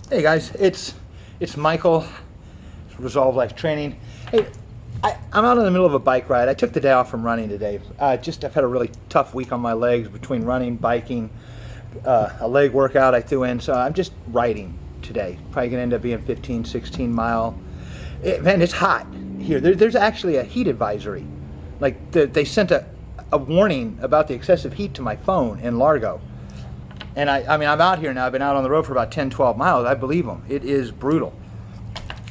Hey guys, it's Michael, Resolve Life Training. Hey, I'm out in the middle of a bike ride. I took the day off from running today. I've had a really tough week on my legs between running, biking, a leg workout I threw in, so I'm just riding today. Probably gonna end up being 15, 16 mile. Man, it's hot here. There's actually a heat advisory. Like they sent a warning about the excessive heat to my phone in Largo. And I mean, I'm out here now. I've been out on the road for about 10, 12 miles. I believe them. It is brutal.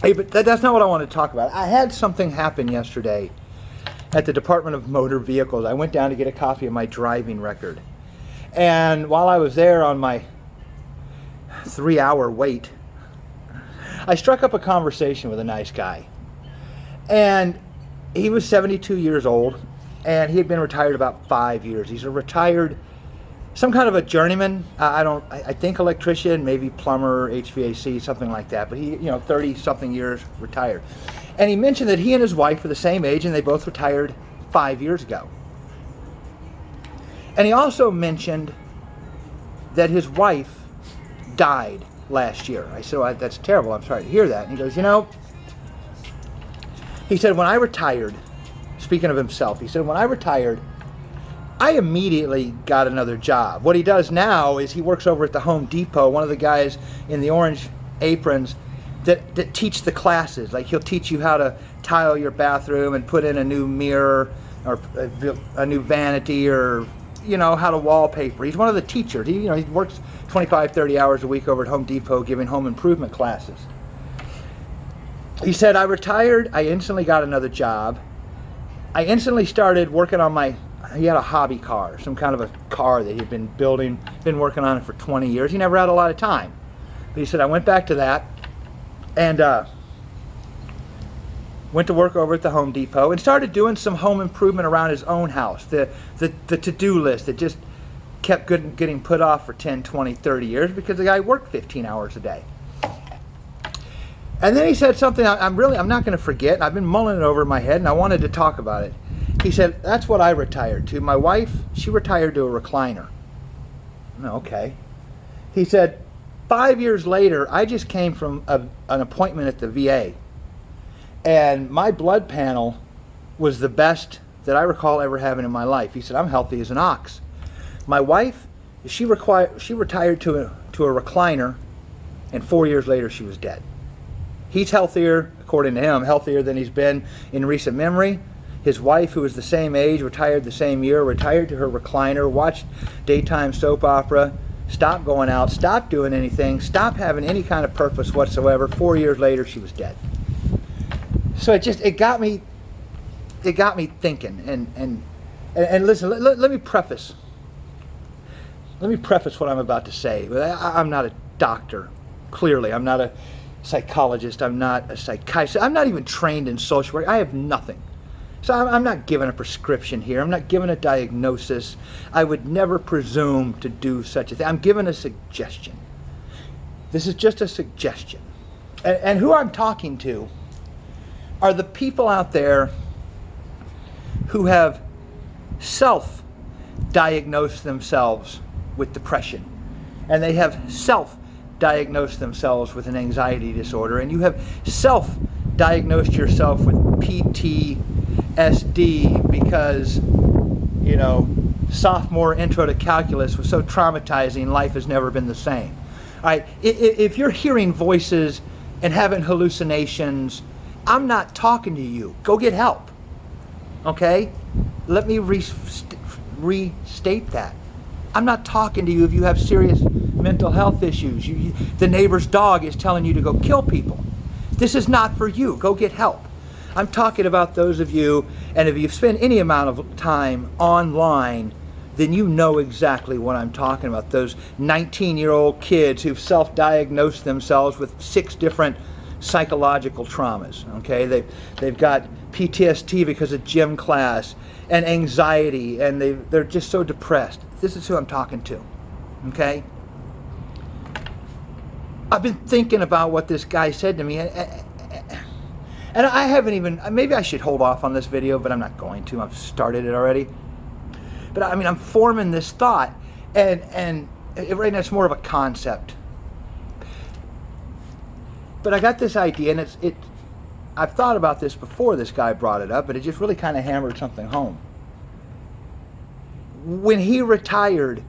Hey, but that's not what I want to talk about. I had something happen yesterday at the Department of Motor Vehicles. I went down to get a copy of my driving record. And while I was there on my 3-hour wait, I struck up a conversation with a nice guy. And he was 72 years old, and he had been retired about 5 years. He's a retired, some kind of a journeyman. I think electrician, maybe plumber, HVAC, something like that. But he, 30-something years retired. And he mentioned that he and his wife were the same age, and they both retired 5 years ago. And he also mentioned that his wife died last year. I said, well, that's terrible. I'm sorry to hear that. And he goes, he said, when I retired, speaking of himself, he said, when I retired, I immediately got another job. What he does now is he works over at the Home Depot, one of the guys in the orange aprons that teach the classes. Like he'll teach you how to tile your bathroom and put in a new mirror or a new vanity, or how to wallpaper. He's one of the teachers. He works 25, 30 hours a week over at Home Depot giving home improvement classes. He said, I retired, I instantly got another job. I instantly started working on he had a hobby car, some kind of a car that he'd been building, been working on it for 20 years. He never had a lot of time. But he said, I went back to that and went to work over at the Home Depot and started doing some home improvement around his own house. The to-do list that just kept getting put off for 10, 20, 30 years because the guy worked 15 hours a day. And then he said something I'm not going to forget, and I've been mulling it over in my head, and I wanted to talk about it. He said, that's what I retired to. My wife, she retired to a recliner. Okay. He said, 5 years later, I just came from an appointment at the VA, and my blood panel was the best that I recall ever having in my life. He said, I'm healthy as an ox. My wife, she retired to a recliner, and 4 years later, she was dead. He's healthier, according to him, healthier than he's been in recent memory. His wife, who was the same age, retired the same year, retired to her recliner, watched daytime soap opera, stopped going out, stopped doing anything, stopped having any kind of purpose whatsoever. 4 years later, she was dead. So it got me thinking. And listen, let me preface what I'm about to say. I'm not a doctor, clearly. I'm not a psychologist. I'm not a psychiatrist. I'm not even trained in social work. I have nothing. So I'm not giving a prescription here. I'm not giving a diagnosis. I would never presume to do such a thing. I'm giving a suggestion. This is just a suggestion. And who I'm talking to are the people out there who have self-diagnosed themselves with depression. And they have self-diagnosed themselves with an anxiety disorder. And you have self-diagnosed yourself with PTSD because, sophomore intro to calculus was so traumatizing, life has never been the same. All right, if you're hearing voices and having hallucinations, I'm not talking to you. Go get help. Okay? Let me restate that. I'm not talking to you if you have serious mental health issues. The neighbor's dog is telling you to go kill people. This is not for you. Go get help. I'm talking about those of you, and if you've spent any amount of time online, then you know exactly what I'm talking about. Those 19-year-old kids who've self-diagnosed themselves with 6 different psychological traumas. Okay, they've got PTSD because of gym class and anxiety, and they're just so depressed. This is who I'm talking to. Okay, I've been thinking about what this guy said to me, and I haven't even, maybe I should hold off on this video, but I'm not going to. I've started it already. But I mean, I'm forming this thought, and right now it's more of a concept. But I got this idea, and I've thought about this before this guy brought it up, but it just really kind of hammered something home. When he retired,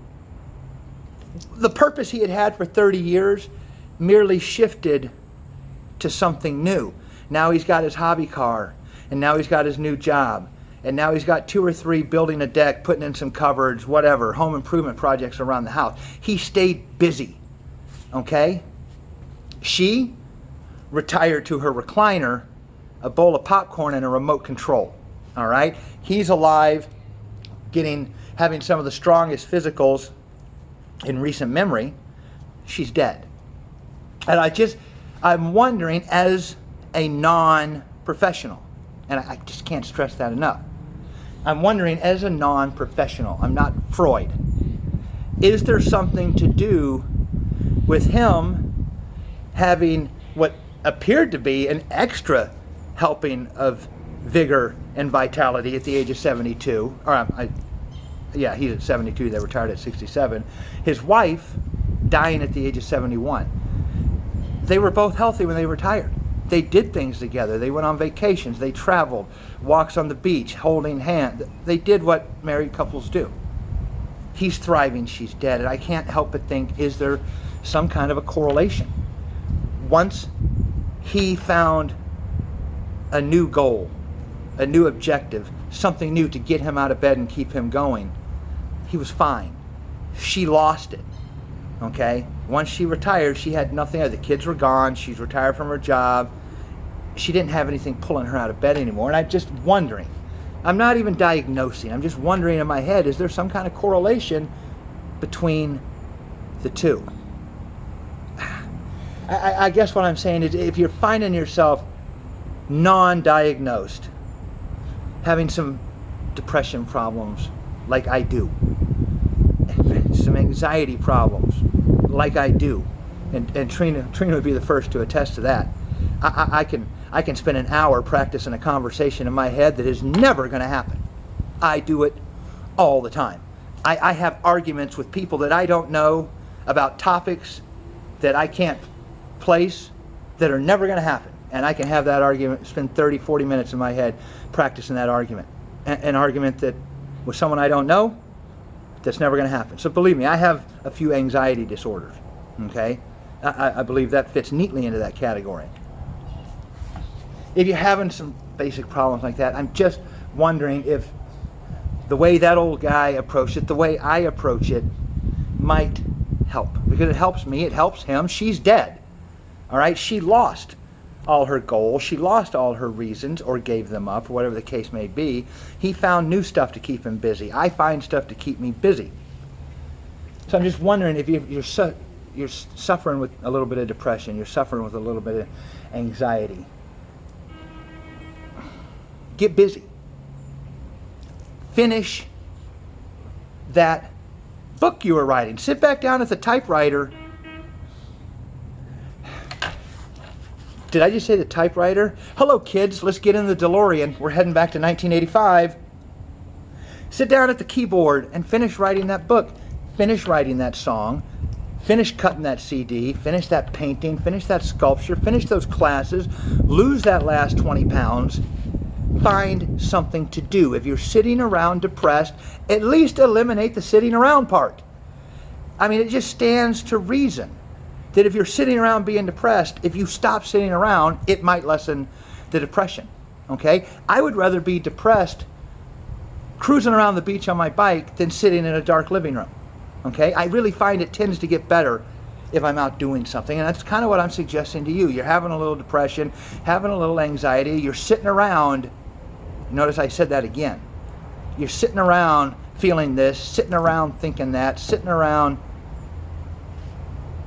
the purpose he had had for 30 years merely shifted to something new. Now he's got his hobby car, and now he's got his new job, and now he's got 2 or 3 building a deck, putting in some cupboards, whatever, home improvement projects around the house. He stayed busy, okay? She retired to her recliner, a bowl of popcorn, and a remote control, all right? He's alive, having some of the strongest physicals in recent memory. She's dead. And I'm wondering, as a non-professional, and I just can't stress that enough, I'm wondering, as a non-professional, I'm not Freud, is there something to do with him having what appeared to be an extra helping of vigor and vitality at the age of 72, yeah, he's at 72, they retired at 67. His wife dying at the age of 71. They were both healthy when they retired. They did things together. They went on vacations. They traveled, walks on the beach, holding hands. They did what married couples do. He's thriving, she's dead. And I can't help but think, is there some kind of a correlation? Once he found a new goal, a new objective, something new to get him out of bed and keep him going, he was fine. She lost it, okay? Once she retired, she had nothing. The kids were gone. She's retired from her job. She didn't have anything pulling her out of bed anymore. And I'm just wondering, I'm not even diagnosing, I'm just wondering in my head, is there some kind of correlation between the two? I guess what I'm saying is, if you're finding yourself non-diagnosed, having some depression problems like I do, some anxiety problems like I do, and Trina would be the first to attest to that. I can spend an hour practicing a conversation in my head that is never going to happen. I do it all the time. I have arguments with people that I don't know about topics that I can't place, that are never going to happen. And I can have that argument, spend 30, 40 minutes in my head practicing that argument. An argument that with someone I don't know, that's never going to happen. So believe me, I have a few anxiety disorders, okay? I believe that fits neatly into that category. If you're having some basic problems like that, I'm just wondering if the way that old guy approached it, the way I approach it, might help. Because it helps me, it helps him. She's dead, all right? She lost all her goals. She lost all her reasons, or gave them up, or whatever the case may be. He found new stuff to keep him busy. I find stuff to keep me busy. So I'm just wondering if you're suffering with a little bit of depression, you're suffering with a little bit of anxiety. Get busy. Finish that book you were writing. Sit back down at the typewriter. Did I just say the typewriter? Hello, kids. Let's get in the DeLorean. We're heading back to 1985. Sit down at the keyboard and finish writing that book. Finish writing that song. Finish cutting that CD. Finish that painting. Finish that sculpture. Finish those classes. Lose that last 20 pounds. Find something to do. If you're sitting around depressed, at least eliminate the sitting around part. I mean, it just stands to reason that if you're sitting around being depressed, if you stop sitting around, it might lessen the depression, okay? I would rather be depressed cruising around the beach on my bike than sitting in a dark living room, okay? I really find it tends to get better if I'm out doing something, and that's kind of what I'm suggesting to you. You're having a little depression, having a little anxiety, you're sitting around. Notice I said that again. You're sitting around feeling this, sitting around thinking that, sitting around.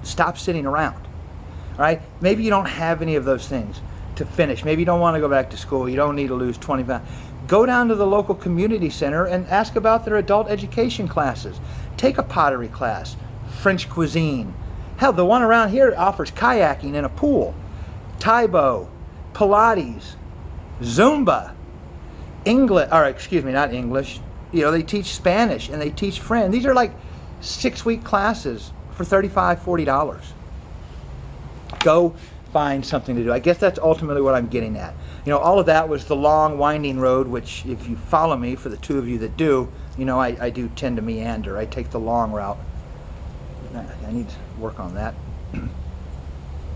Stop sitting around, all right? Maybe you don't have any of those things to finish. Maybe you don't want to go back to school. You don't need to lose 20 pounds. Go down to the local community center and ask about their adult education classes. Take a pottery class, French cuisine. Hell, the one around here offers kayaking in a pool, Taibo, Pilates, Zumba, English, or excuse me, not English. You know, they teach Spanish and they teach French. These are like 6-week classes for $35, $40. Go find something to do. I guess that's ultimately what I'm getting at. All of that was the long, winding road, which if you follow me, for the two of you that do, I do tend to meander. I take the long route. I need to work on that.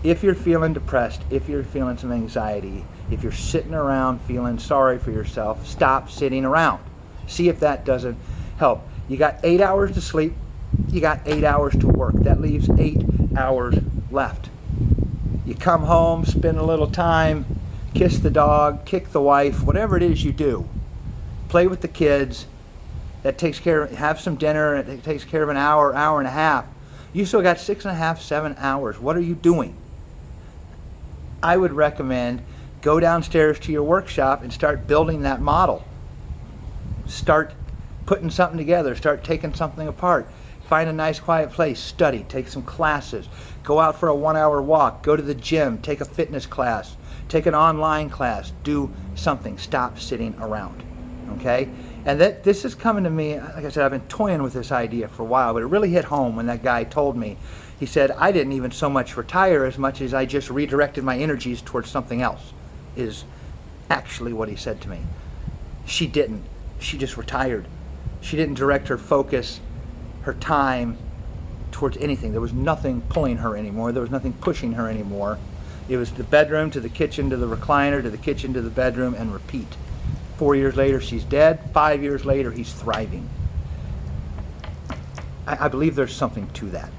If you're feeling depressed, if you're feeling some anxiety, if you're sitting around feeling sorry for yourself, stop sitting around. See if that doesn't help. You got 8 hours to sleep. You got 8 hours to work. That leaves 8 hours left. You come home, spend a little time, kiss the dog, kick the wife, whatever it is you do. Play with the kids. That takes care of, have some dinner. It takes care of an hour, hour and a half. You still got 6.5, 7 hours. What are you doing? I would recommend go downstairs to your workshop and start building that model. Start putting something together. Start taking something apart. Find a nice quiet place. Study. Take some classes. Go out for a 1-hour walk. Go to the gym. Take a fitness class. Take an online class. Do something. Stop sitting around. Okay? And this is coming to me, like I said, I've been toying with this idea for a while, but it really hit home when that guy told me. He said, I didn't even so much retire as much as I just redirected my energies towards something else, is actually what he said to me. She didn't. She just retired. She didn't direct her focus, her time towards anything. There was nothing pulling her anymore. There was nothing pushing her anymore. It was the bedroom to the kitchen to the recliner to the kitchen to the bedroom and repeat. 4 years later, she's dead. 5 years later, he's thriving. I believe there's something to that.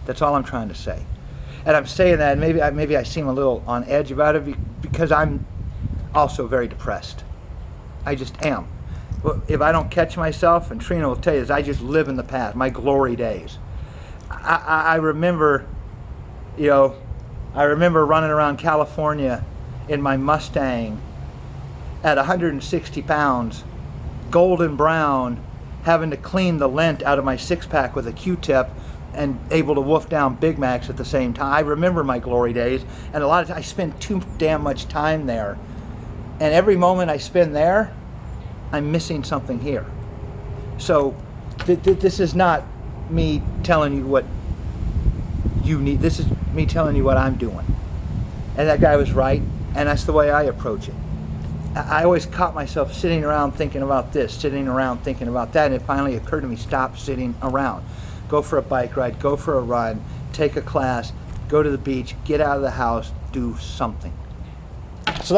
That's all I'm trying to say. And I'm saying that, and maybe I seem a little on edge about it because I'm also very depressed. I just am. If I don't catch myself, and Trina will tell you this, I just live in the past, my glory days. I remember, I remember running around California in my Mustang at 160 pounds, golden brown, having to clean the lint out of my six-pack with a Q-tip and able to wolf down Big Macs at the same time. I remember my glory days, and a lot of times I spend too damn much time there. And every moment I spend there, I'm missing something here. So this is not me telling you what you need. This is me telling you what I'm doing. And that guy was right, and that's the way I approach it. I always caught myself sitting around thinking about this, sitting around thinking about that, and it finally occurred to me, stop sitting around. Go for a bike ride, go for a run, take a class, go to the beach, get out of the house, do something. So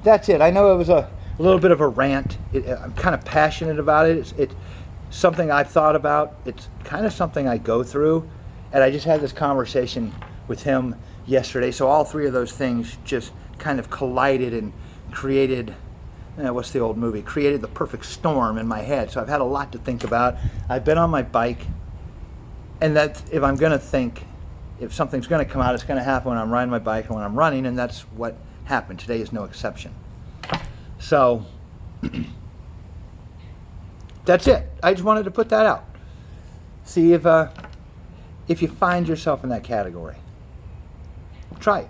that's it. I know it was a little bit of a rant. I'm kind of passionate about it. It's something I've thought about. It's kind of something I go through, and I just had this conversation with him yesterday, so all three of those things just kind of collided and created, what's the old movie? Created the perfect storm in my head. So I've had a lot to think about. I've been on my bike, and that if I'm going to think, if something's going to come out, it's going to happen when I'm riding my bike and when I'm running, and that's what happened. Today is no exception. So that's it. I just wanted to put that out. See if you find yourself in that category. Try it.